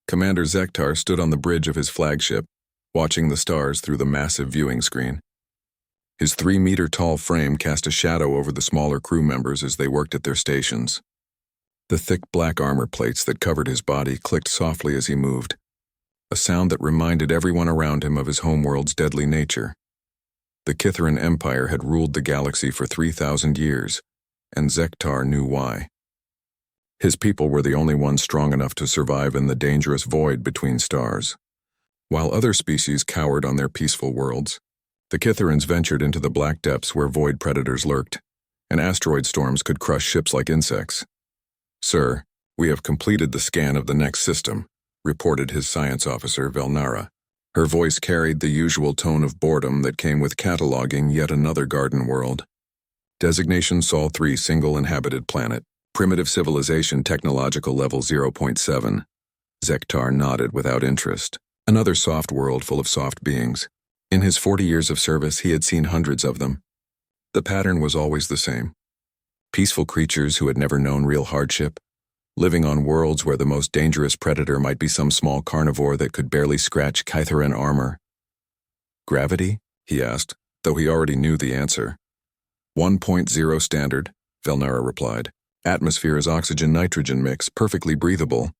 Commander Zektar stood on the bridge of his flagship, watching the stars through the massive viewing screen. His 3-meter-tall frame cast a shadow over the smaller crew members as they worked at their stations. The thick black armor plates that covered his body clicked softly as he moved, a sound that reminded everyone around him of his homeworld's deadly nature. The Kithaeron Empire had ruled the galaxy for 3,000 years, and Zektar knew why. His people were the only ones strong enough to survive in the dangerous void between stars. While other species cowered on their peaceful worlds, the Kithaerons ventured into the black depths where void predators lurked, and asteroid storms could crush ships like insects. "Sir, we have completed the scan of the next system," reported his science officer, Velnara. Her voice carried the usual tone of boredom that came with cataloging yet another garden world. Designation Sol 3 single inhabited planet. Primitive civilization technological level 0.7. Zektar nodded without interest. Another soft world full of soft beings. In his 40 years of service, he had seen hundreds of them. The pattern was always the same. Peaceful creatures who had never known real hardship, living on worlds where the most dangerous predator might be some small carnivore that could barely scratch Kithaeron armor. "Gravity?" he asked, though he already knew the answer. 1.0 standard, Velnara replied. Atmosphere is oxygen-nitrogen mix, perfectly breathable.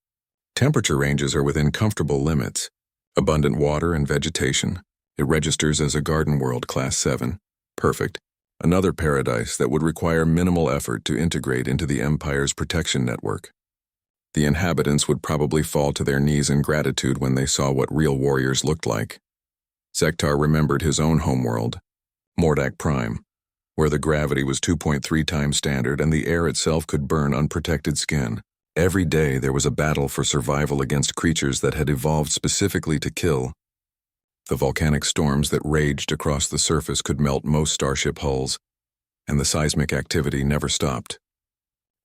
Temperature ranges are within comfortable limits. Abundant water and vegetation. It registers as a garden world class 7. Perfect. Another paradise that would require minimal effort to integrate into the Empire's protection network. The inhabitants would probably fall to their knees in gratitude when they saw what real warriors looked like. Zektar remembered his own homeworld, Mordak Prime, where the gravity was 2.3 times standard and the air itself could burn unprotected skin. Every day there was a battle for survival against creatures that had evolved specifically to kill. The volcanic storms that raged across the surface could melt most starship hulls, and the seismic activity never stopped.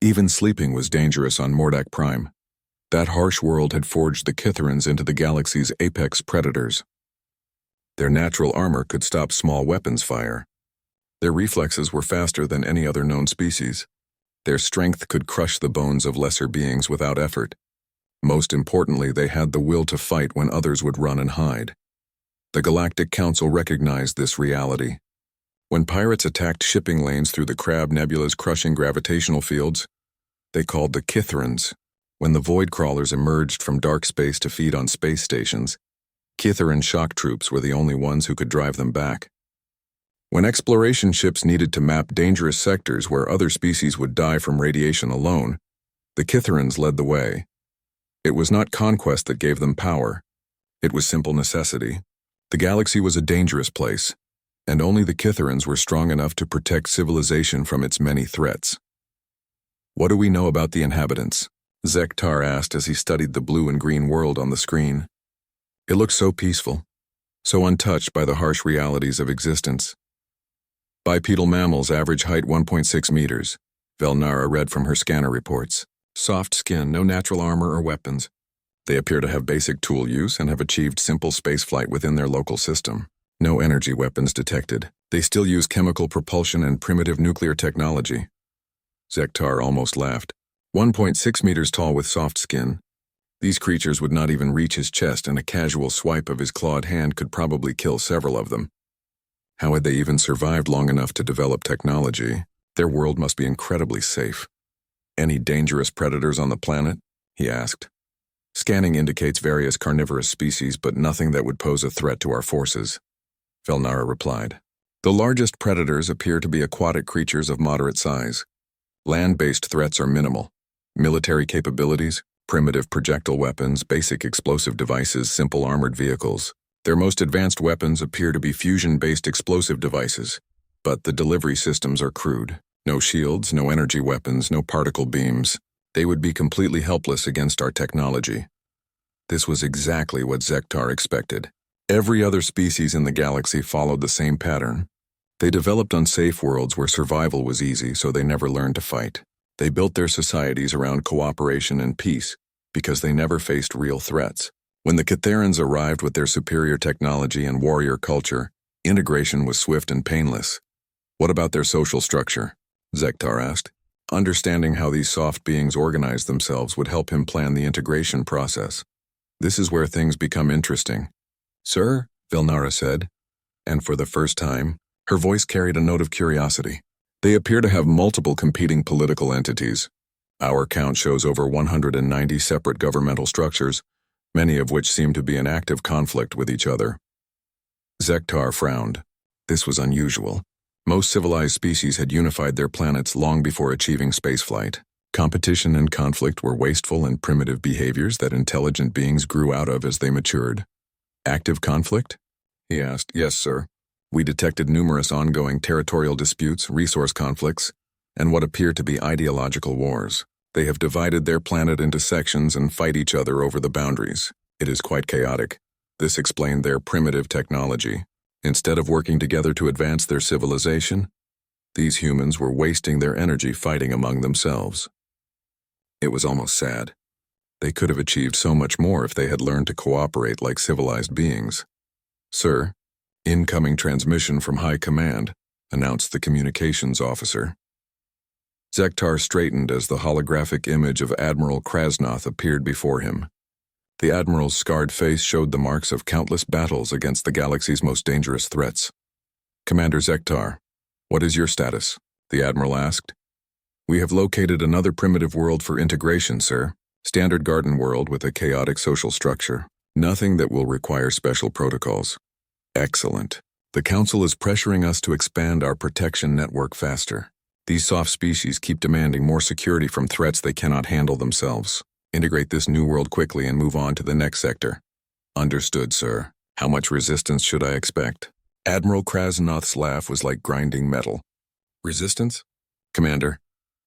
Even sleeping was dangerous on Mordak Prime. That harsh world had forged the Kithaerons into the galaxy's apex predators. Their natural armor could stop small weapons fire. Their reflexes were faster than any other known species. Their strength could crush the bones of lesser beings without effort. Most importantly, they had the will to fight when others would run and hide. The Galactic Council recognized this reality. When pirates attacked shipping lanes through the Crab Nebula's crushing gravitational fields, they called the Kithaerons. When the void crawlers emerged from dark space to feed on space stations, Kithaeron shock troops were the only ones who could drive them back. When exploration ships needed to map dangerous sectors where other species would die from radiation alone, the Kithaerons led the way. It was not conquest that gave them power. It was simple necessity. The galaxy was a dangerous place, and only the Kithaerons were strong enough to protect civilization from its many threats. "What do we know about the inhabitants?" Zektar asked as he studied the blue and green world on the screen. It looked so peaceful, so untouched by the harsh realities of existence. Bipedal mammals average height 1.6 meters, Velnara read from her scanner reports. Soft skin, no natural armor or weapons. They appear to have basic tool use and have achieved simple spaceflight within their local system. No energy weapons detected. They still use chemical propulsion and primitive nuclear technology. Zektar almost laughed. 1.6 meters tall with soft skin. These creatures would not even reach his chest, and a casual swipe of his clawed hand could probably kill several of them. How had they even survived long enough to develop technology? Their world must be incredibly safe. "Any dangerous predators on the planet?" he asked. "Scanning indicates various carnivorous species, but nothing that would pose a threat to our forces," Velnara replied. "The largest predators appear to be aquatic creatures of moderate size. Land-based threats are minimal. Military capabilities, primitive projectile weapons, basic explosive devices, simple armored vehicles. Their most advanced weapons appear to be fusion-based explosive devices, but the delivery systems are crude. No shields, no energy weapons, no particle beams. They would be completely helpless against our technology." This was exactly what Zektar expected. Every other species in the galaxy followed the same pattern. They developed on safe worlds where survival was easy, so they never learned to fight. They built their societies around cooperation and peace because they never faced real threats. When the Kithaerons arrived with their superior technology and warrior culture, integration was swift and painless. "What about their social structure?" Zektar asked. Understanding how these soft beings organized themselves would help him plan the integration process. This is where things become interesting. Sir, Vilnara said, and for the first time, her voice carried a note of curiosity. They appear to have multiple competing political entities. Our count shows over 190 separate governmental structures, many of which seem to be in active conflict with each other. Zektar frowned. This was unusual. Most civilized species had unified their planets long before achieving spaceflight. Competition and conflict were wasteful and primitive behaviors that intelligent beings grew out of as they matured. Active conflict? He asked. Yes, sir. We detected numerous ongoing territorial disputes, resource conflicts, and what appear to be ideological wars. They have divided their planet into sections and fight each other over the boundaries. It is quite chaotic. This explained their primitive technology. Instead of working together to advance their civilization, these humans were wasting their energy fighting among themselves. It was almost sad. They could have achieved so much more if they had learned to cooperate like civilized beings. Sir, incoming transmission from High Command, announced the communications officer. Zektar straightened as the holographic image of Admiral Krasnoth appeared before him. The Admiral's scarred face showed the marks of countless battles against the galaxy's most dangerous threats. Commander Zektar, what is your status? The Admiral asked. We have located another primitive world for integration, sir. Standard garden world with a chaotic social structure. Nothing that will require special protocols. Excellent. The Council is pressuring us to expand our protection network faster. These soft species keep demanding more security from threats they cannot handle themselves. Integrate this new world quickly and move on to the next sector. Understood, sir. How much resistance should I expect? Admiral Krasnoth's laugh was like grinding metal. Resistance? Commander,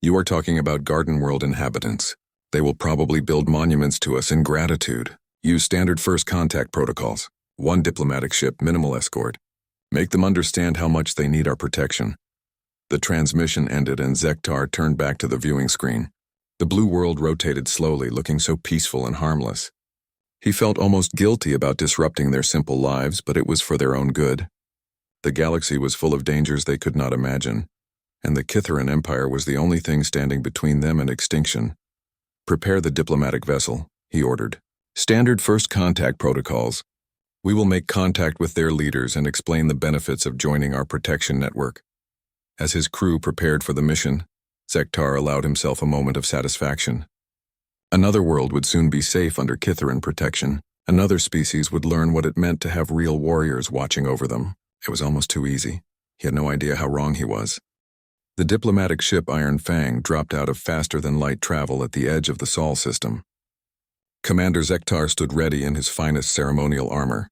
you are talking about garden world inhabitants. They will probably build monuments to us in gratitude. Use standard first contact protocols. 1 diplomatic ship, minimal escort. Make them understand how much they need our protection. The transmission ended and Zektar turned back to the viewing screen. The blue world rotated slowly, looking so peaceful and harmless. He felt almost guilty about disrupting their simple lives, but it was for their own good. The galaxy was full of dangers they could not imagine, and the Kitharan Empire was the only thing standing between them and extinction. Prepare the diplomatic vessel, he ordered. Standard first contact protocols. We will make contact with their leaders and explain the benefits of joining our protection network. As his crew prepared for the mission, Zektar allowed himself a moment of satisfaction. Another world would soon be safe under Kitharan protection. Another species would learn what it meant to have real warriors watching over them. It was almost too easy. He had no idea how wrong he was. The diplomatic ship Iron Fang dropped out of faster-than-light travel at the edge of the Sol system. Commander Zektar stood ready in his finest ceremonial armor,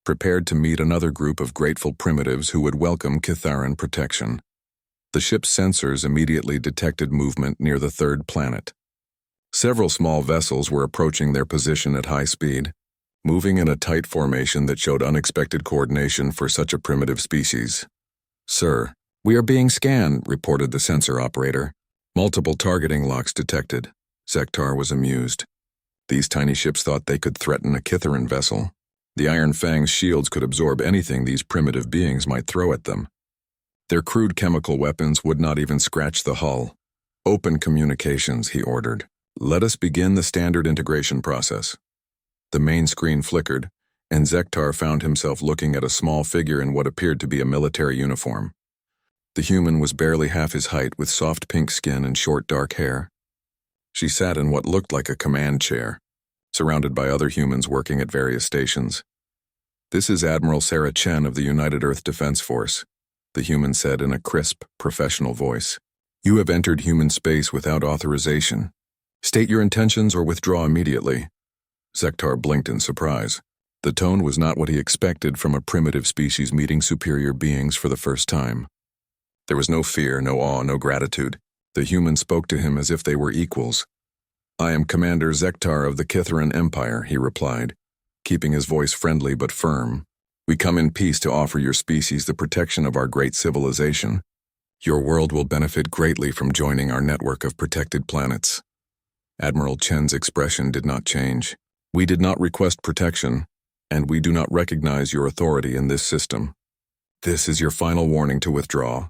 prepared to meet another group of grateful primitives who would welcome Kitharan protection. The ship's sensors immediately detected movement near the third planet. Several small vessels were approaching their position at high speed, moving in a tight formation that showed unexpected coordination for such a primitive species. Sir, we are being scanned, reported the sensor operator. Multiple targeting locks detected. Zektar was amused. These tiny ships thought they could threaten a Kitharan vessel. The Iron Fang's shields could absorb anything these primitive beings might throw at them. Their crude chemical weapons would not even scratch the hull. Open communications, he ordered. Let us begin the standard integration process. The main screen flickered, and Zektar found himself looking at a small figure in what appeared to be a military uniform. The human was barely half his height with soft pink skin and short dark hair. She sat in what looked like a command chair, surrounded by other humans working at various stations. This is Admiral Sarah Chen of the United Earth Defense Force, the human said in a crisp, professional voice. You have entered human space without authorization. State your intentions or withdraw immediately. Zektar blinked in surprise. The tone was not what he expected from a primitive species meeting superior beings for the first time. There was no fear, no awe, no gratitude. The human spoke to him as if they were equals. I am Commander Zektar of the Kitharan Empire, he replied, keeping his voice friendly but firm. We come in peace to offer your species the protection of our great civilization. Your world will benefit greatly from joining our network of protected planets. Admiral Chen's expression did not change. We did not request protection, and we do not recognize your authority in this system. This is your final warning to withdraw.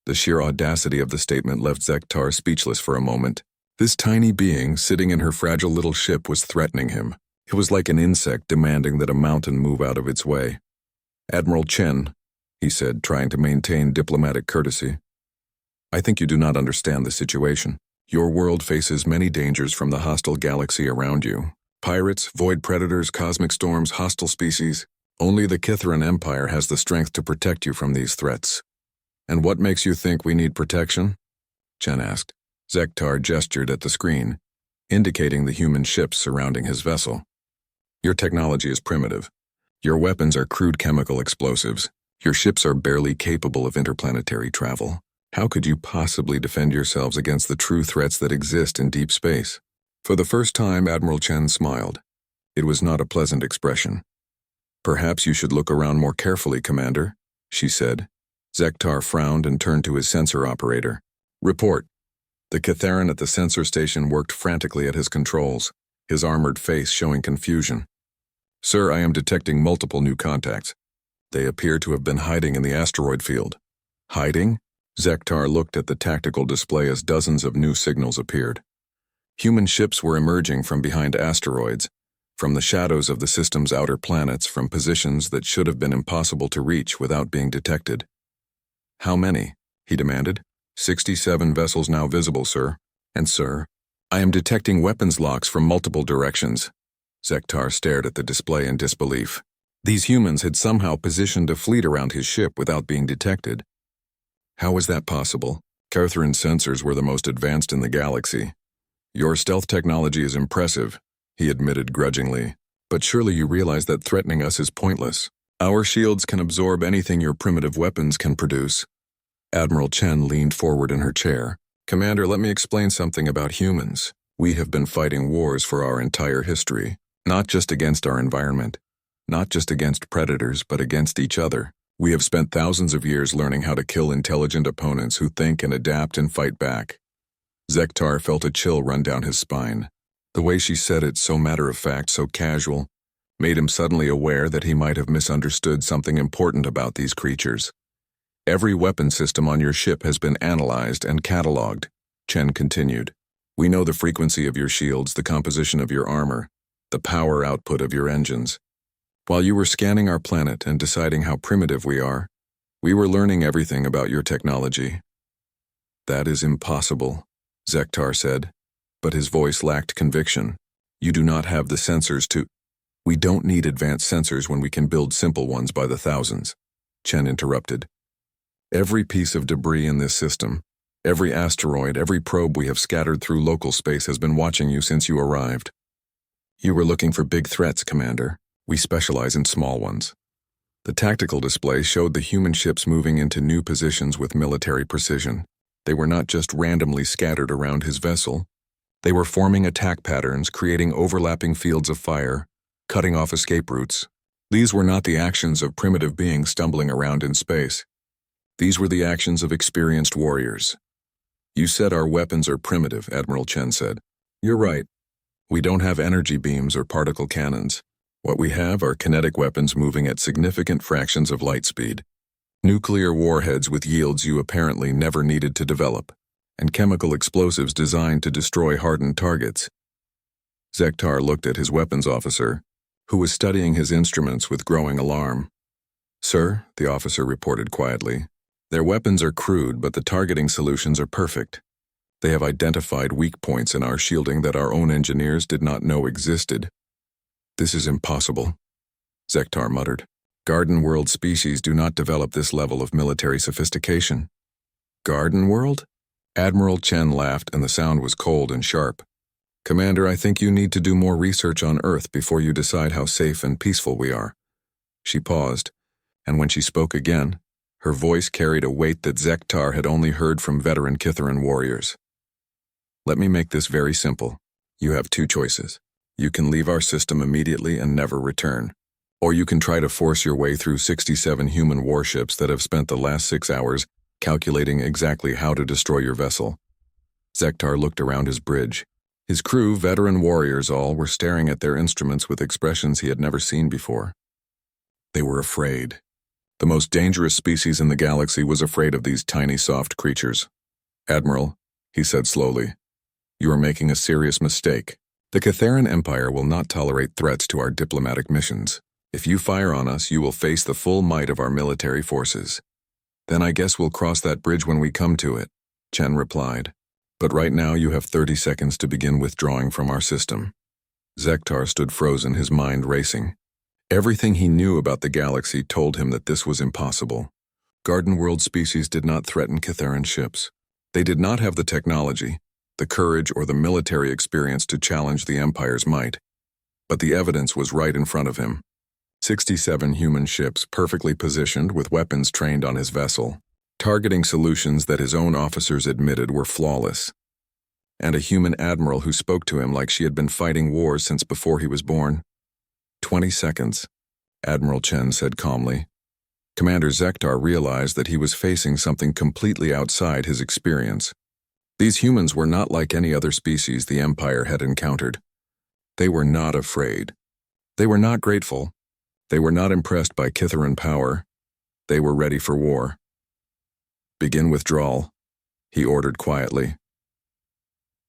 The sheer audacity of the statement left Zektar speechless for a moment. This tiny being, sitting in her fragile little ship, was threatening him. It was like an insect demanding that a mountain move out of its way. "Admiral Chen," he said, trying to maintain diplomatic courtesy, "I think you do not understand the situation. Your world faces many dangers from the hostile galaxy around you. Pirates, void predators, cosmic storms, hostile species. Only the Kithran Empire has the strength to protect you from these threats." "And what makes you think we need protection?" Chen asked. Zektar gestured at the screen, indicating the human ships surrounding his vessel. "Your technology is primitive. Your weapons are crude chemical explosives. Your ships are barely capable of interplanetary travel. How could you possibly defend yourselves against the true threats that exist in deep space?" For the first time, Admiral Chen smiled. It was not a pleasant expression. "Perhaps you should look around more carefully, Commander," she said. Zektar frowned and turned to his sensor operator. "Report." The Kitharan at the sensor station worked frantically at his controls, his armored face showing confusion. "Sir, I am detecting multiple new contacts. They appear to have been hiding in the asteroid field." "Hiding?" Zektar looked at the tactical display as dozens of new signals appeared. Human ships were emerging from behind asteroids, from the shadows of the system's outer planets, from positions that should have been impossible to reach without being detected. "How many?" he demanded. 67 vessels now visible, sir. And sir, I am detecting weapons locks from multiple directions." Zektar stared at the display in disbelief. These humans had somehow positioned a fleet around his ship without being detected. How was that possible? Cartherin's sensors were the most advanced in the galaxy. "Your stealth technology is impressive," he admitted grudgingly. "But surely you realize that threatening us is pointless. Our shields can absorb anything your primitive weapons can produce." Admiral Chen leaned forward in her chair. "Commander, let me explain something about humans. We have been fighting wars for our entire history, not just against our environment, not just against predators, but against each other. We have spent thousands of years learning how to kill intelligent opponents who think and adapt and fight back." Zektar felt a chill run down his spine. The way she said it, so matter-of-fact, so casual, made him suddenly aware that he might have misunderstood something important about these creatures. "Every weapon system on your ship has been analyzed and cataloged," Chen continued. "We know the frequency of your shields, the composition of your armor, the power output of your engines. While you were scanning our planet and deciding how primitive we are, we were learning everything about your technology." "That is impossible," Zektar said, but his voice lacked conviction. "You do not have the sensors to—" "We don't need advanced sensors when we can build simple ones by the thousands," Chen interrupted. "Every piece of debris in this system, every asteroid, every probe we have scattered through local space has been watching you since you arrived. You were looking for big threats, Commander. We specialize in small ones." The tactical display showed the human ships moving into new positions with military precision. They were not just randomly scattered around his vessel. They were forming attack patterns, creating overlapping fields of fire, cutting off escape routes. These were not the actions of primitive beings stumbling around in space. These were the actions of experienced warriors. "You said our weapons are primitive," Admiral Chen said. "You're right. We don't have energy beams or particle cannons. What we have are kinetic weapons moving at significant fractions of light speed. Nuclear warheads with yields you apparently never needed to develop, and chemical explosives designed to destroy hardened targets." Zektar looked at his weapons officer, who was studying his instruments with growing alarm. "Sir," the officer reported quietly, "their weapons are crude, but the targeting solutions are perfect. They have identified weak points in our shielding that our own engineers did not know existed." "This is impossible," Zektar muttered. "Garden world species do not develop this level of military sophistication." "Garden world?" Admiral Chen laughed, and the sound was cold and sharp. "Commander, I think you need to do more research on Earth before you decide how safe and peaceful we are." She paused, and when she spoke again, her voice carried a weight that Zektar had only heard from veteran Kitharan warriors. "Let me make this very simple. You have two choices. You can leave our system immediately and never return, or you can try to force your way through 67 human warships that have spent the last 6 hours calculating exactly how to destroy your vessel." Zektar looked around his bridge. His crew, veteran warriors all, were staring at their instruments with expressions he had never seen before. They were afraid. The most dangerous species in the galaxy was afraid of these tiny, soft creatures. "Admiral," he said slowly, "you are making a serious mistake. The Catharan Empire will not tolerate threats to our diplomatic missions. If you fire on us, you will face the full might of our military forces. Then I guess we'll cross that bridge when we come to it, Chen replied. But right now you have 30 seconds to begin withdrawing from our system. Zektar stood frozen, his mind racing. Everything he knew about the galaxy told him that this was impossible. Garden World species did not threaten Catharan ships. They did not have the technology, the courage, or the military experience to challenge the Empire's might. But the evidence was right in front of him. 67 human ships perfectly positioned with weapons trained on his vessel, targeting solutions that his own officers admitted were flawless. And a human admiral who spoke to him like she had been fighting wars since before he was born. 20 seconds, Admiral Chen said calmly. Commander Zektar realized that he was facing something completely outside his experience. These humans were not like any other species the Empire had encountered. They were not afraid. They were not grateful. They were not impressed by Catharan power. They were ready for war. Begin withdrawal, he ordered quietly.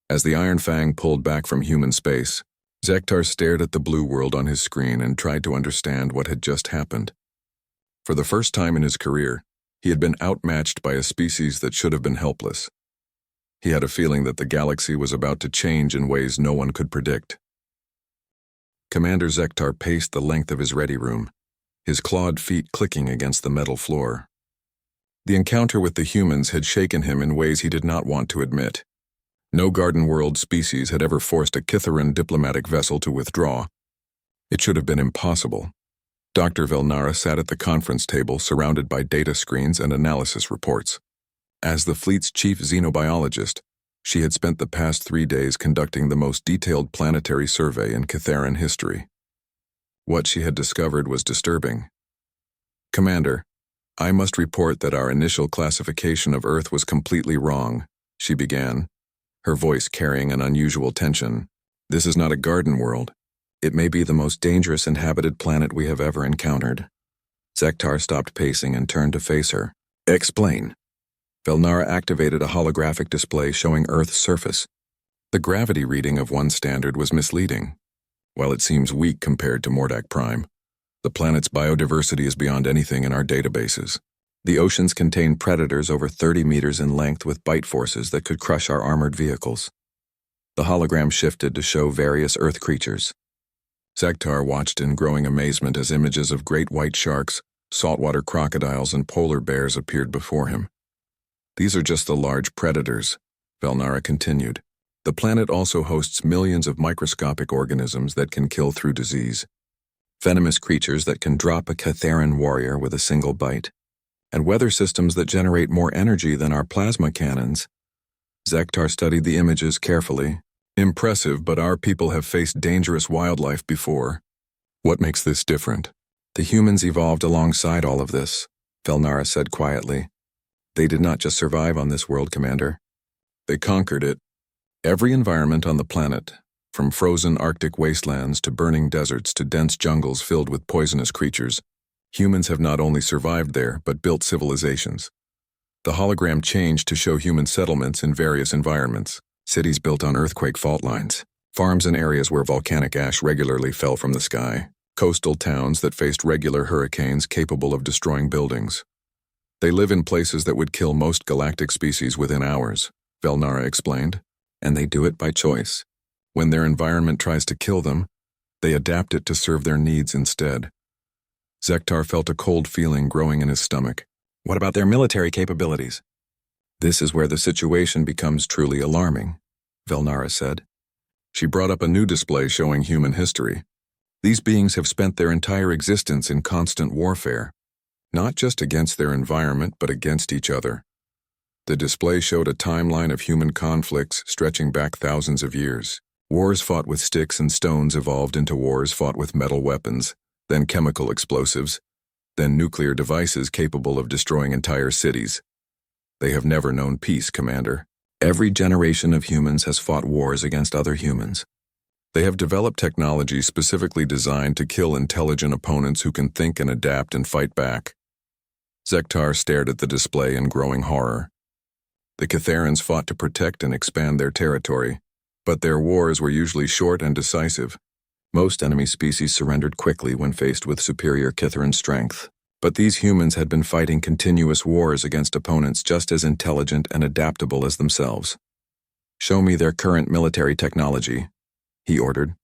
As the Iron Fang pulled back from human space, Zektar stared at the blue world on his screen and tried to understand what had just happened. For the first time in his career, he had been outmatched by a species that should have been helpless. He had a feeling that the galaxy was about to change in ways no one could predict. Commander Zektar paced the length of his ready room, his clawed feet clicking against the metal floor. The encounter with the humans had shaken him in ways he did not want to admit. No Garden World species had ever forced a Catharan diplomatic vessel to withdraw. It should have been impossible. Dr. Velnara sat at the conference table surrounded by data screens and analysis reports. As the fleet's chief xenobiologist, she had spent the past 3 days conducting the most detailed planetary survey in Catharan history. What she had discovered was disturbing. Commander, I must report that our initial classification of Earth was completely wrong, she began, her voice carrying an unusual tension. This is not a garden world. It may be the most dangerous inhabited planet we have ever encountered. Zektar stopped pacing and turned to face her. Explain. Velnara activated a holographic display showing Earth's surface. The gravity reading of one standard was misleading. While it seems weak compared to Mordak Prime, the planet's biodiversity is beyond anything in our databases. The oceans contain predators over 30 meters in length with bite forces that could crush our armored vehicles. The hologram shifted to show various Earth creatures. Zektar watched in growing amazement as images of great white sharks, saltwater crocodiles, and polar bears appeared before him. These are just the large predators, Velnara continued. The planet also hosts millions of microscopic organisms that can kill through disease. Venomous creatures that can drop a Catharan warrior with a single bite. And weather systems that generate more energy than our plasma cannons. Zektar studied the images carefully. Impressive, but our people have faced dangerous wildlife before. What makes this different? The humans evolved alongside all of this, Velnara said quietly. They did not just survive on this world, Commander. They conquered it. Every environment on the planet, from frozen Arctic wastelands to burning deserts to dense jungles filled with poisonous creatures, humans have not only survived there, but built civilizations. The hologram changed to show human settlements in various environments, cities built on earthquake fault lines, farms in areas where volcanic ash regularly fell from the sky, coastal towns that faced regular hurricanes capable of destroying buildings. They live in places that would kill most galactic species within hours, Velnara explained, and they do it by choice. When their environment tries to kill them, they adapt it to serve their needs instead. Zektar felt a cold feeling growing in his stomach. What about their military capabilities? This is where the situation becomes truly alarming, Velnara said. She brought up a new display showing human history. These beings have spent their entire existence in constant warfare, not just against their environment, but against each other. The display showed a timeline of human conflicts stretching back thousands of years. Wars fought with sticks and stones evolved into wars fought with metal weapons, then chemical explosives, then nuclear devices capable of destroying entire cities. They have never known peace, Commander. Every generation of humans has fought wars against other humans. They have developed technology specifically designed to kill intelligent opponents who can think and adapt and fight back. Zektar stared at the display in growing horror. The Catharans fought to protect and expand their territory, But their wars were usually short and decisive. Most enemy species surrendered quickly when faced with superior Kithran strength. But these humans had been fighting continuous wars against opponents just as intelligent and adaptable as themselves. "Show me their current military technology," he ordered.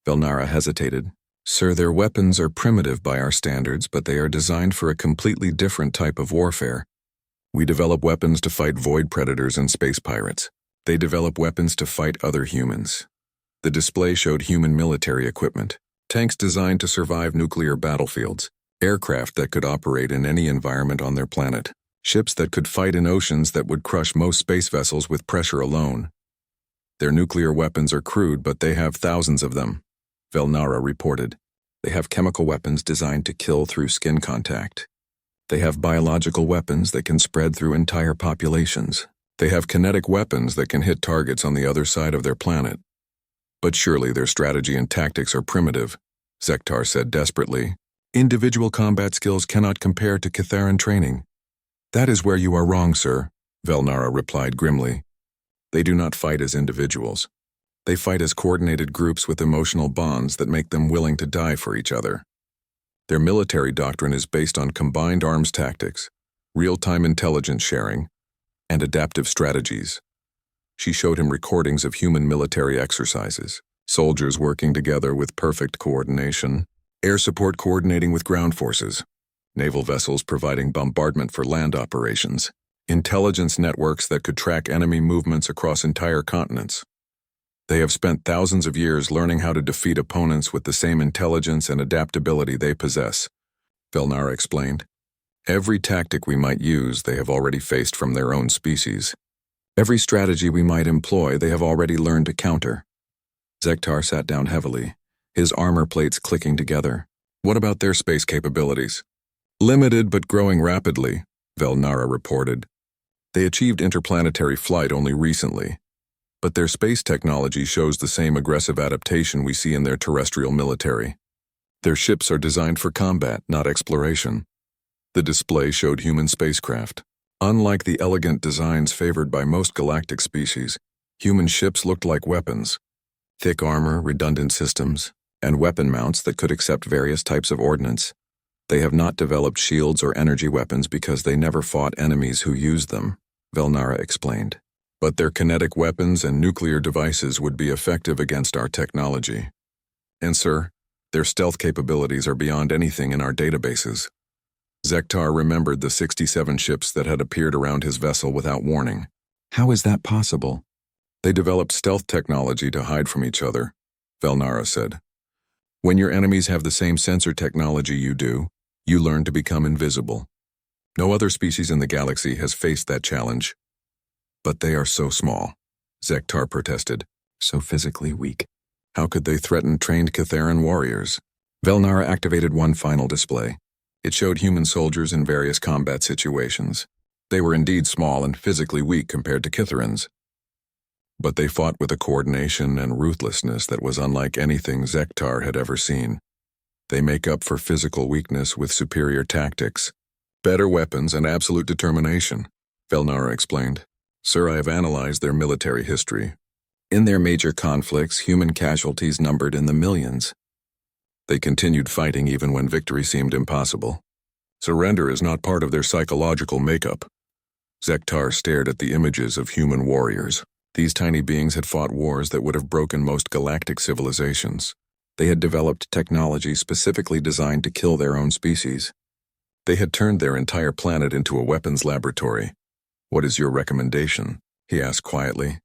Velnara hesitated. "Sir, their weapons are primitive by our standards, but they are designed for a completely different type of warfare. We develop weapons to fight void predators and space pirates. They develop weapons to fight other humans." The display showed human military equipment, tanks designed to survive nuclear battlefields, aircraft that could operate in any environment on their planet, ships that could fight in oceans that would crush most space vessels with pressure alone. "Their nuclear weapons are crude, but they have thousands of them," Velnara reported. "They have chemical weapons designed to kill through skin contact. They have biological weapons that can spread through entire populations. They have kinetic weapons that can hit targets on the other side of their planet. But surely their strategy and tactics are primitive," Zektar said desperately. "Individual combat skills cannot compare to Kitharan training." "That is where you are wrong, sir," Velnara replied grimly. "They do not fight as individuals. They fight as coordinated groups with emotional bonds that make them willing to die for each other. Their military doctrine is based on combined arms tactics, real-time intelligence sharing, and adaptive strategies." She showed him recordings of human military exercises, soldiers working together with perfect coordination, air support coordinating with ground forces, naval vessels providing bombardment for land operations, intelligence networks that could track enemy movements across entire continents. "They have spent thousands of years learning how to defeat opponents with the same intelligence and adaptability they possess," Velnara explained. "Every tactic we might use they have already faced from their own species. Every strategy we might employ they have already learned to counter." Zektar sat down heavily, his armor plates clicking together. "What about their space capabilities?" "Limited but growing rapidly," Velnara reported. "They achieved interplanetary flight only recently. But their space technology shows the same aggressive adaptation we see in their terrestrial military. Their ships are designed for combat, not exploration." The display showed human spacecraft. Unlike the elegant designs favored by most galactic species, human ships looked like weapons. Thick armor, redundant systems, and weapon mounts that could accept various types of ordnance. "They have not developed shields or energy weapons because they never fought enemies who used them," Velnara explained. "But their kinetic weapons and nuclear devices would be effective against our technology. And sir, their stealth capabilities are beyond anything in our databases." Zektar remembered the 67 ships that had appeared around his vessel without warning. "How is that possible?" "They developed stealth technology to hide from each other," Velnara said. "When your enemies have the same sensor technology you do, you learn to become invisible. No other species in the galaxy has faced that challenge." "But they are so small," Zektar protested. "So physically weak. How could they threaten trained Kitharan warriors?" Velnara activated one final display. It showed human soldiers in various combat situations. They were indeed small and physically weak compared to Kitharans. But they fought with a coordination and ruthlessness that was unlike anything Zektar had ever seen. They make up for physical weakness with superior tactics, better weapons, and absolute determination, Velnara explained. "Sir, I have analyzed their military history. In their major conflicts, human casualties numbered in the millions. They continued fighting even when victory seemed impossible. Surrender is not part of their psychological makeup." Zektar stared at the images of human warriors. These tiny beings had fought wars that would have broken most galactic civilizations. They had developed technology specifically designed to kill their own species. They had turned their entire planet into a weapons laboratory. "What is your recommendation?" he asked quietly.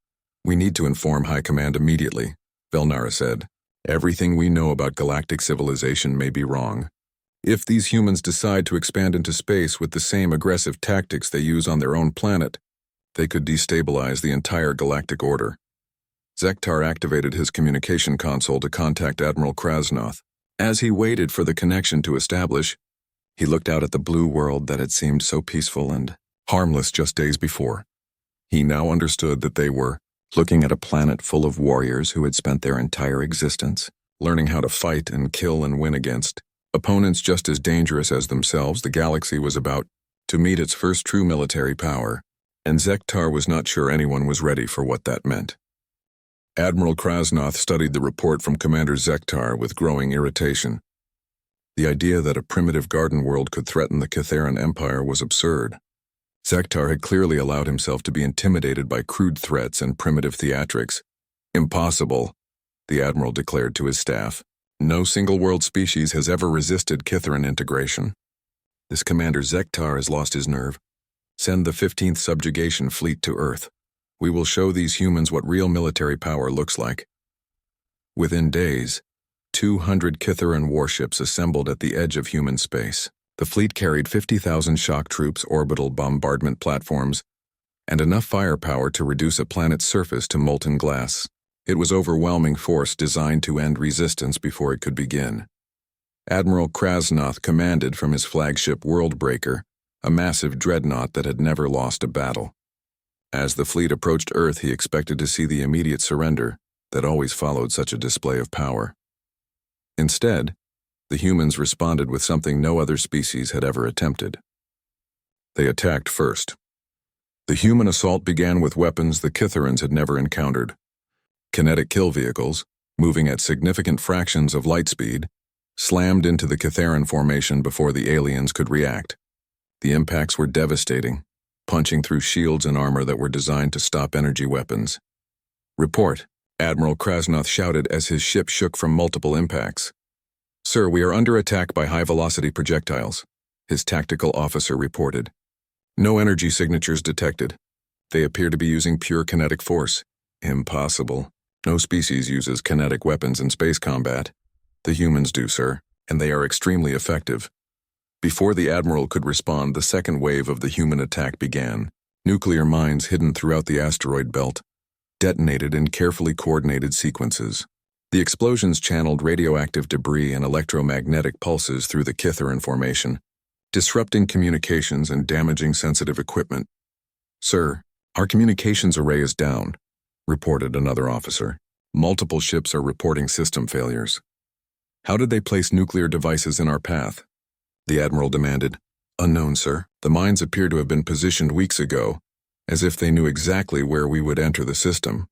"We need to inform High Command immediately," Velnara said. "Everything we know about galactic civilization may be wrong. If these humans decide to expand into space with the same aggressive tactics they use on their own planet, they could destabilize the entire galactic order." Zektar activated his communication console to contact Admiral Krasnoth. As he waited for the connection to establish, he looked out at the blue world that had seemed so peaceful and harmless just days before. He now understood that they were looking at a planet full of warriors who had spent their entire existence learning how to fight and kill and win against opponents just as dangerous as themselves. The galaxy was about to meet its first true military power, and Zektar was not sure anyone was ready for what that meant. Admiral Krasnoth studied the report from Commander Zektar with growing irritation. The idea that a primitive garden world could threaten the Kithaeron Empire was absurd. Zektar had clearly allowed himself to be intimidated by crude threats and primitive theatrics. Impossible, the Admiral declared to his staff. No single world species has ever resisted Kithaeron integration. This Commander Zektar has lost his nerve. Send the 15th Subjugation Fleet to Earth. We will show these humans what real military power looks like. Within days, 200 Kithaeron warships assembled at the edge of human space. The fleet carried 50,000 shock troops, orbital bombardment platforms, and enough firepower to reduce a planet's surface to molten glass. It was overwhelming force designed to end resistance before it could begin. Admiral Krasnoth commanded from his flagship Worldbreaker, a massive dreadnought that had never lost a battle. As the fleet approached Earth, he expected to see the immediate surrender that always followed such a display of power. Instead, the humans responded with something no other species had ever attempted. They attacked first. The human assault began with weapons the Kithaerons had never encountered. Kinetic kill vehicles, moving at significant fractions of light speed, slammed into the Kithaeron formation before the aliens could react. The impacts were devastating, punching through shields and armor that were designed to stop energy weapons. "Report," Admiral Krasnoth shouted as his ship shook from multiple impacts. "Sir, we are under attack by high-velocity projectiles," his tactical officer reported. "No energy signatures detected. They appear to be using pure kinetic force." "Impossible. No species uses kinetic weapons in space combat. The humans do, sir, and they are extremely effective." Before the Admiral could respond, the second wave of the human attack began. Nuclear mines hidden throughout the asteroid belt detonated in carefully coordinated sequences. The explosions channeled radioactive debris and electromagnetic pulses through the Kithaeron formation, disrupting communications and damaging sensitive equipment. "Sir, our communications array is down," reported another officer. "Multiple ships are reporting system failures." "How did they place nuclear devices in our path?" the Admiral demanded. "Unknown, sir. The mines appear to have been positioned weeks ago, as if they knew exactly where we would enter the system."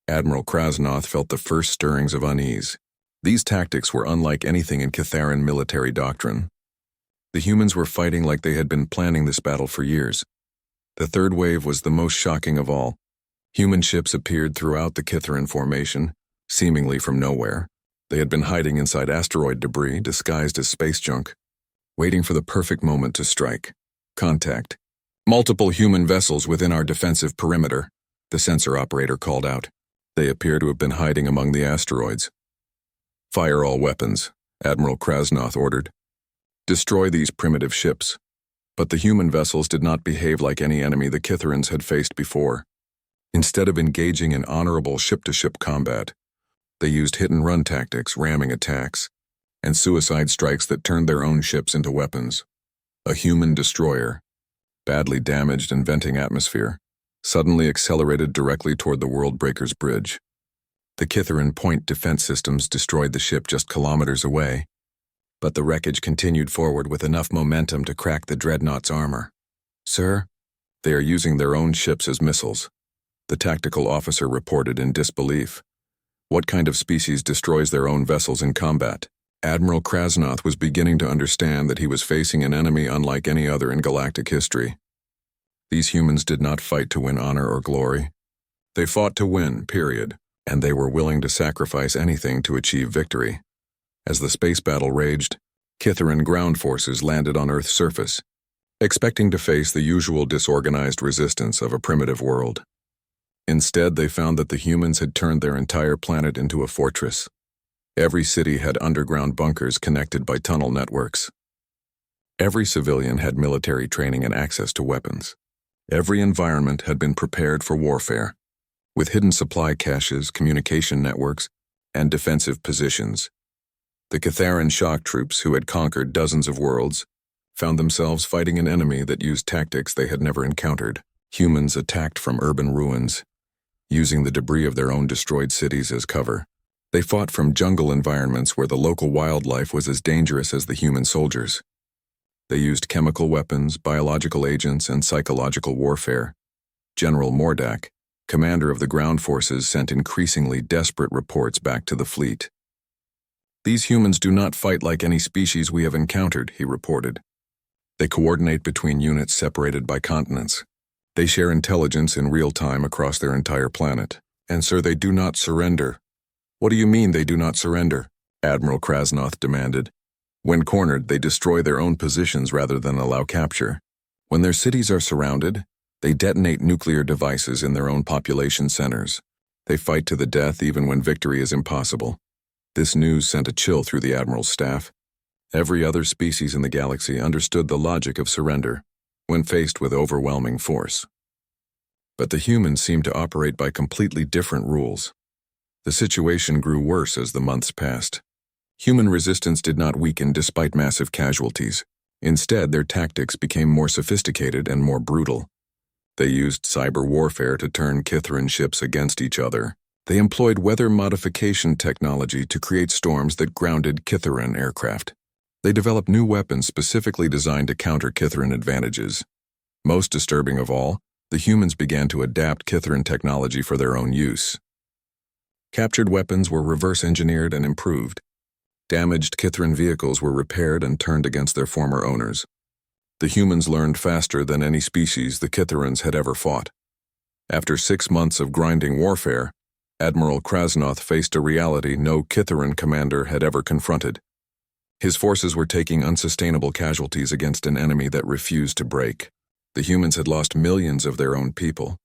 Admiral Krasnoth felt the first stirrings of unease. These tactics were unlike anything in Kithaeron military doctrine. The humans were fighting like they had been planning this battle for years. The third wave was the most shocking of all. Human ships appeared throughout the Kithaeron formation, seemingly from nowhere. They had been hiding inside asteroid debris, disguised as space junk, waiting for the perfect moment to strike. "Contact. Multiple human vessels within our defensive perimeter," the sensor operator called out. "They appear to have been hiding among the asteroids." "Fire all weapons," Admiral Krasnoth ordered. "Destroy these primitive ships." But the human vessels did not behave like any enemy the Kithaerons had faced before. Instead of engaging in honorable ship-to-ship combat, they used hit-and-run tactics, ramming attacks, and suicide strikes that turned their own ships into weapons. A human destroyer, badly damaged and venting atmosphere, suddenly accelerated directly toward the Worldbreaker's bridge. The Kithaeron point defense systems destroyed the ship just kilometers away, but the wreckage continued forward with enough momentum to crack the dreadnought's armor. "Sir, they are using their own ships as missiles," the tactical officer reported in disbelief. "What kind of species destroys their own vessels in combat?" Admiral Krasnoth was beginning to understand that he was facing an enemy unlike any other in galactic history. These humans did not fight to win honor or glory. They fought to win, period, and they were willing to sacrifice anything to achieve victory. As the space battle raged, Kithaeron ground forces landed on Earth's surface, expecting to face the usual disorganized resistance of a primitive world. Instead, they found that the humans had turned their entire planet into a fortress. Every city had underground bunkers connected by tunnel networks. Every civilian had military training and access to weapons. Every environment had been prepared for warfare, with hidden supply caches, communication networks, and defensive positions. The Kithaeron shock troops, who had conquered dozens of worlds, found themselves fighting an enemy that used tactics they had never encountered. Humans attacked from urban ruins, using the debris of their own destroyed cities as cover. They fought from jungle environments where the local wildlife was as dangerous as the human soldiers. They used chemical weapons, biological agents, and psychological warfare. General Mordak, commander of the ground forces, sent increasingly desperate reports back to the fleet. "These humans do not fight like any species we have encountered," he reported. "They coordinate between units separated by continents. They share intelligence in real time across their entire planet. And sir, they do not surrender." "What do you mean they do not surrender?" Admiral Krasnoth demanded. "When cornered, they destroy their own positions rather than allow capture. When their cities are surrounded, they detonate nuclear devices in their own population centers. They fight to the death even when victory is impossible." This news sent a chill through the Admiral's staff. Every other species in the galaxy understood the logic of surrender when faced with overwhelming force. But the humans seemed to operate by completely different rules. The situation grew worse as the months passed. Human resistance did not weaken despite massive casualties. Instead, their tactics became more sophisticated and more brutal. They used cyber warfare to turn Kithran ships against each other. They employed weather modification technology to create storms that grounded Kithran aircraft. They developed new weapons specifically designed to counter Kithran advantages. Most disturbing of all, the humans began to adapt Kithran technology for their own use. Captured weapons were reverse-engineered and improved. Damaged Kithran vehicles were repaired and turned against their former owners. The humans learned faster than any species the Kithrans had ever fought. After 6 months of grinding warfare, Admiral Krasnoth faced a reality no Kithran commander had ever confronted. His forces were taking unsustainable casualties against an enemy that refused to break. The humans had lost millions of their own people,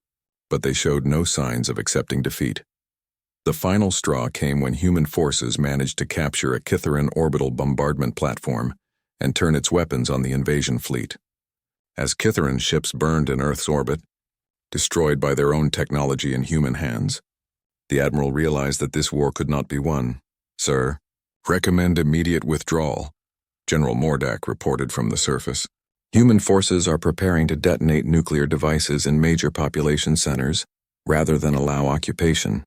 but they showed no signs of accepting defeat. The final straw came when human forces managed to capture a Kithran orbital bombardment platform and turn its weapons on the invasion fleet. As Kithran ships burned in Earth's orbit, destroyed by their own technology in human hands, the Admiral realized that this war could not be won. "Sir, recommend immediate withdrawal," General Mordak reported from the surface. "Human forces are preparing to detonate nuclear devices in major population centers rather than allow occupation.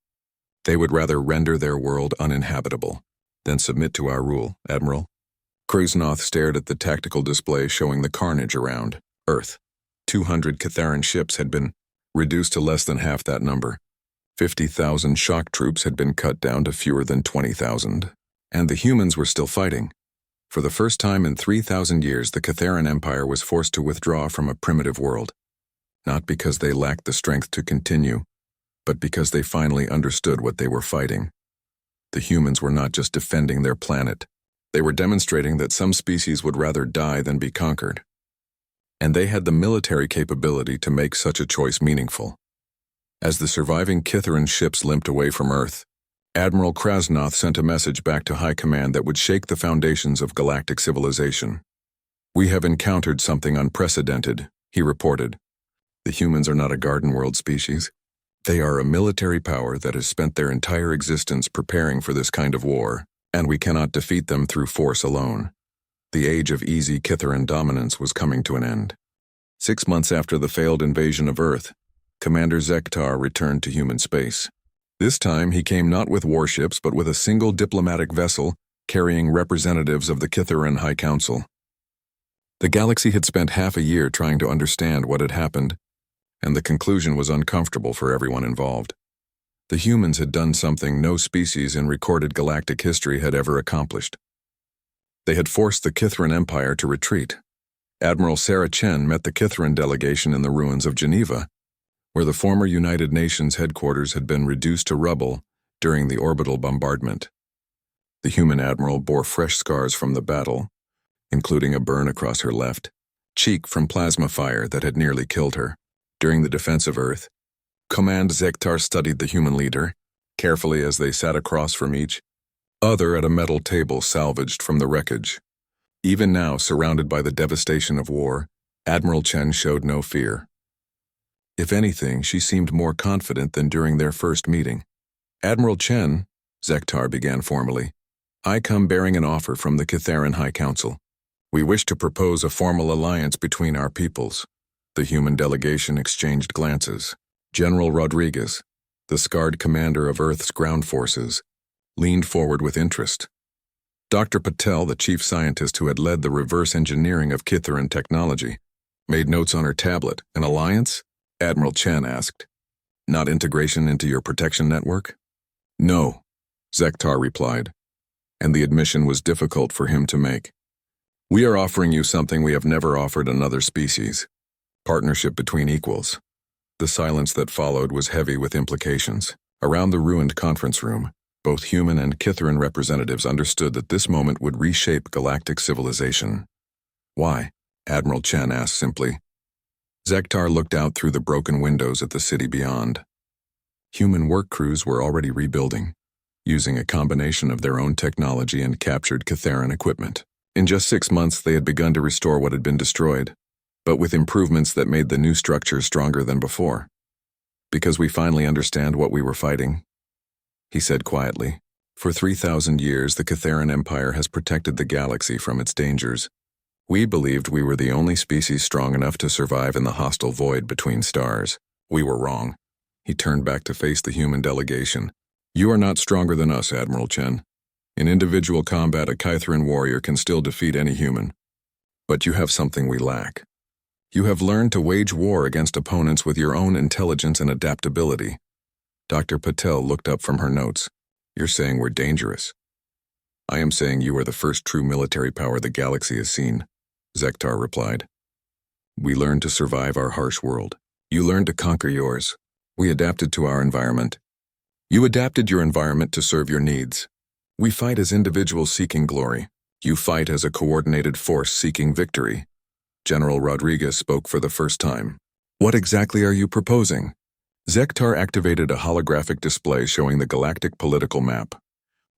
They would rather render their world uninhabitable than submit to our rule, Admiral." Krasnoth stared at the tactical display showing the carnage around Earth. 200 Kitharan ships had been reduced to less than half that number. 50,000 shock troops had been cut down to fewer than 20,000. And the humans were still fighting. For the first time in 3,000 years, the Kitharan Empire was forced to withdraw from a primitive world. Not because they lacked the strength to continue, but because they finally understood what they were fighting. The humans were not just defending their planet. They were demonstrating that some species would rather die than be conquered. And they had the military capability to make such a choice meaningful. As the surviving Kitharan ships limped away from Earth, Admiral Krasnoth sent a message back to High Command that would shake the foundations of galactic civilization. "We have encountered something unprecedented," he reported. "The humans are not a garden world species. They are a military power that has spent their entire existence preparing for this kind of war, and we cannot defeat them through force alone." The age of easy Kitharan dominance was coming to an end. 6 months after the failed invasion of Earth, Commander Zektar returned to human space. This time he came not with warships but with a single diplomatic vessel carrying representatives of the Kitharan High Council. The galaxy had spent half a year trying to understand what had happened, and the conclusion was uncomfortable for everyone involved. The humans had done something no species in recorded galactic history had ever accomplished. They had forced the Kithran Empire to retreat. Admiral Sarah Chen met the Kithran delegation in the ruins of Geneva, where the former United Nations headquarters had been reduced to rubble during the orbital bombardment. The human admiral bore fresh scars from the battle, including a burn across her left cheek from plasma fire that had nearly killed her. During the defense of Earth, Command Zektar studied the human leader, carefully as they sat across from each other at a metal table salvaged from the wreckage. Even now, surrounded by the devastation of war, Admiral Chen showed no fear. If anything, she seemed more confident than during their first meeting. "Admiral Chen," Zektar began formally, "I come bearing an offer from the Kitharan High Council. We wish to propose a formal alliance between our peoples." The human delegation exchanged glances. General Rodriguez, the scarred commander of Earth's ground forces, leaned forward with interest. Dr. Patel, the chief scientist who had led the reverse engineering of Kitharan technology, made notes on her tablet. "An alliance?" Admiral Chen asked. Not integration into your protection network? No, Zektar replied, and the admission was difficult for him to make. We are offering you something we have never offered another species. Partnership between equals. The silence that followed was heavy with implications. Around the ruined conference room, both human and Kitharan representatives understood that this moment would reshape galactic civilization. Why? Admiral Chen asked simply. Zektar looked out through the broken windows at the city beyond. Human work crews were already rebuilding, using a combination of their own technology and captured Kitharan equipment. In just 6 months, they had begun to restore what had been destroyed, but with improvements that made the new structure stronger than before. Because we finally understand what we were fighting, he said quietly. For 3,000 years, the Kitharan Empire has protected the galaxy from its dangers. We believed we were the only species strong enough to survive in the hostile void between stars. We were wrong. He turned back to face the human delegation. You are not stronger than us, Admiral Chen. In individual combat, a Kitharan warrior can still defeat any human. But you have something we lack. You have learned to wage war against opponents with your own intelligence and adaptability. Dr. Patel looked up from her notes. You're saying we're dangerous. I am saying you are the first true military power the galaxy has seen, Zektar replied. We learned to survive our harsh world. You learned to conquer yours. We adapted to our environment. You adapted your environment to serve your needs. We fight as individuals seeking glory. You fight as a coordinated force seeking victory. General Rodriguez spoke for the first time. What exactly are you proposing? Zektar activated a holographic display showing the galactic political map.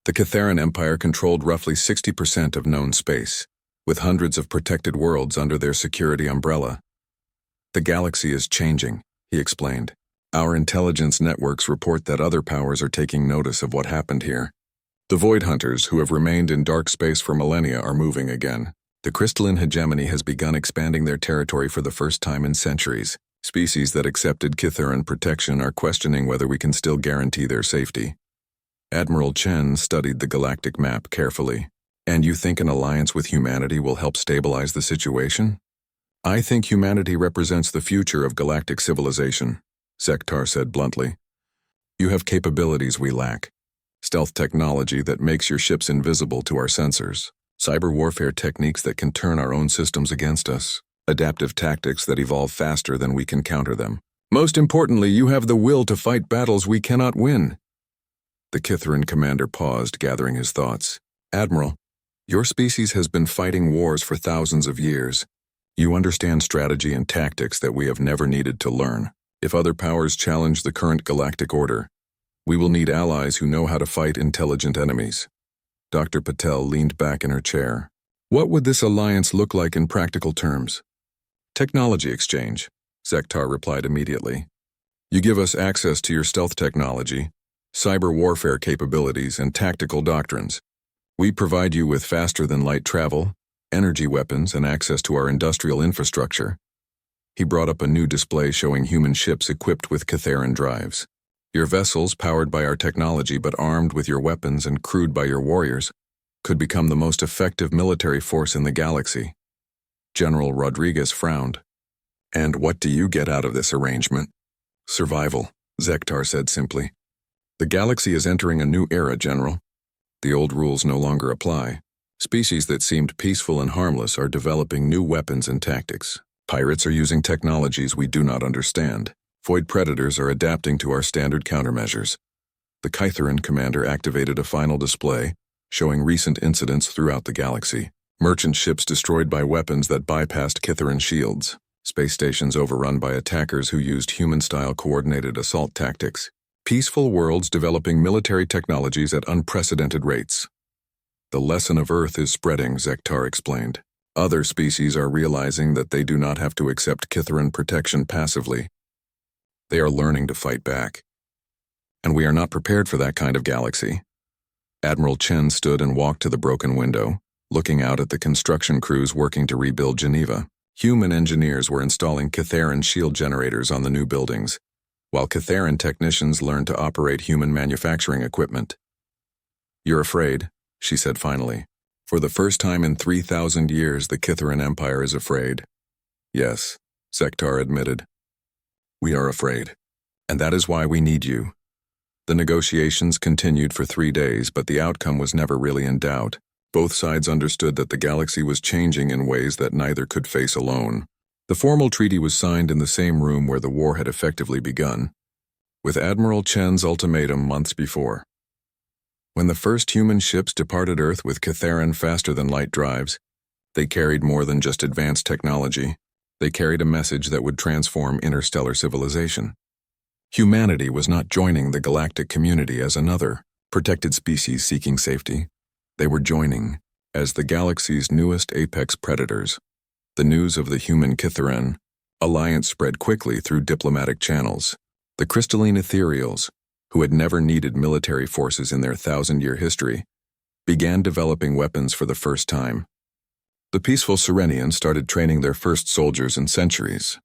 The Kitharan Empire controlled roughly 60% of known space, with hundreds of protected worlds under their security umbrella. The galaxy is changing, he explained. Our intelligence networks report that other powers are taking notice of what happened here. The Void Hunters, who have remained in dark space for millennia, are moving again. The crystalline hegemony has begun expanding their territory for the first time in centuries. Species that accepted Kitharan protection are questioning whether we can still guarantee their safety. Admiral Chen studied the galactic map carefully. And you think an alliance with humanity will help stabilize the situation? I think humanity represents the future of galactic civilization, Zektar said bluntly. You have capabilities we lack. Stealth technology that makes your ships invisible to our sensors. Cyber warfare techniques that can turn our own systems against us. Adaptive tactics that evolve faster than we can counter them. Most importantly, you have the will to fight battles we cannot win. The Kitharan commander paused, gathering his thoughts. Admiral, your species has been fighting wars for thousands of years. You understand strategy and tactics that we have never needed to learn. If other powers challenge the current galactic order, we will need allies who know how to fight intelligent enemies. Dr. Patel leaned back in her chair. What would this alliance look like in practical terms? Technology exchange, Zektar replied immediately. You give us access to your stealth technology, cyber warfare capabilities, and tactical doctrines. We provide you with faster-than-light travel, energy weapons, and access to our industrial infrastructure. He brought up a new display showing human ships equipped with Kitharan drives. Your vessels, powered by our technology but armed with your weapons and crewed by your warriors, could become the most effective military force in the galaxy. General Rodriguez frowned. And what do you get out of this arrangement? Survival, Zektar said simply. The galaxy is entering a new era, General. The old rules no longer apply. Species that seemed peaceful and harmless are developing new weapons and tactics. Pirates are using technologies we do not understand. Void predators are adapting to our standard countermeasures. The Kitharan commander activated a final display, showing recent incidents throughout the galaxy. Merchant ships destroyed by weapons that bypassed Kitharan shields. Space stations overrun by attackers who used human-style coordinated assault tactics. Peaceful worlds developing military technologies at unprecedented rates. The lesson of Earth is spreading, Zektar explained. Other species are realizing that they do not have to accept Kitharan protection passively. They are learning to fight back. And we are not prepared for that kind of galaxy. Admiral Chen stood and walked to the broken window, looking out at the construction crews working to rebuild Geneva. Human engineers were installing Kitharan shield generators on the new buildings, while Kitharan technicians learned to operate human manufacturing equipment. You're afraid, she said finally. For the first time in 3,000 years, the Kitharan Empire is afraid. Yes, Zektar admitted. We are afraid. And that is why we need you. The negotiations continued for 3 days, but the outcome was never really in doubt. Both sides understood that the galaxy was changing in ways that neither could face alone. The formal treaty was signed in the same room where the war had effectively begun, with Admiral Chen's ultimatum months before. When the first human ships departed Earth with Catharan faster-than-light drives, they carried more than just advanced technology. They carried a message that would transform interstellar civilization. Humanity was not joining the galactic community as another protected species seeking safety. They were joining as the galaxy's newest apex predators. The news of the human Catharan alliance spread quickly through diplomatic channels. The crystalline ethereals, who had never needed military forces in their 1,000-year history, began developing weapons for the first time. The peaceful Serenians started training their first soldiers in centuries.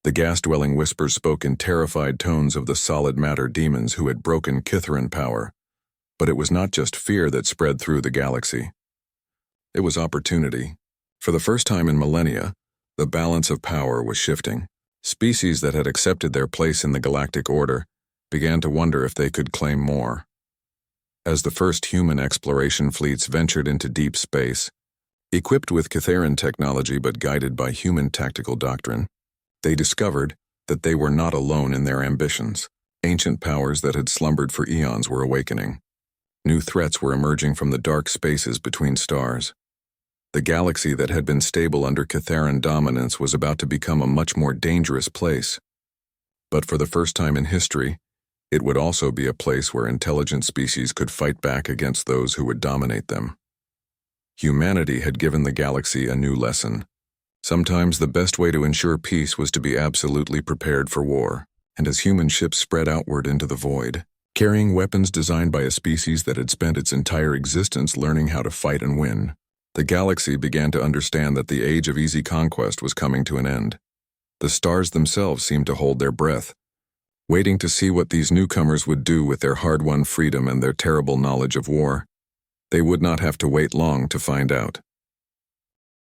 The gas-dwelling whispers spoke in terrified tones of the solid matter demons who had broken Catharan power. But it was not just fear that spread through the galaxy. It was opportunity. For the first time in millennia, the balance of power was shifting. Species that had accepted their place in the galactic order began to wonder if they could claim more. As the first human exploration fleets ventured into deep space, equipped with Catharan technology but guided by human tactical doctrine, they discovered that they were not alone in their ambitions. Ancient powers that had slumbered for eons were awakening. New threats were emerging from the dark spaces between stars. The galaxy that had been stable under Catharan dominance was about to become a much more dangerous place. But for the first time in history, it would also be a place where intelligent species could fight back against those who would dominate them. Humanity had given the galaxy a new lesson. Sometimes the best way to ensure peace was to be absolutely prepared for war, and as human ships spread outward into the void, carrying weapons designed by a species that had spent its entire existence learning how to fight and win, the galaxy began to understand that the age of easy conquest was coming to an end. The stars themselves seemed to hold their breath, waiting to see what these newcomers would do with their hard-won freedom and their terrible knowledge of war. They would not have to wait long to find out.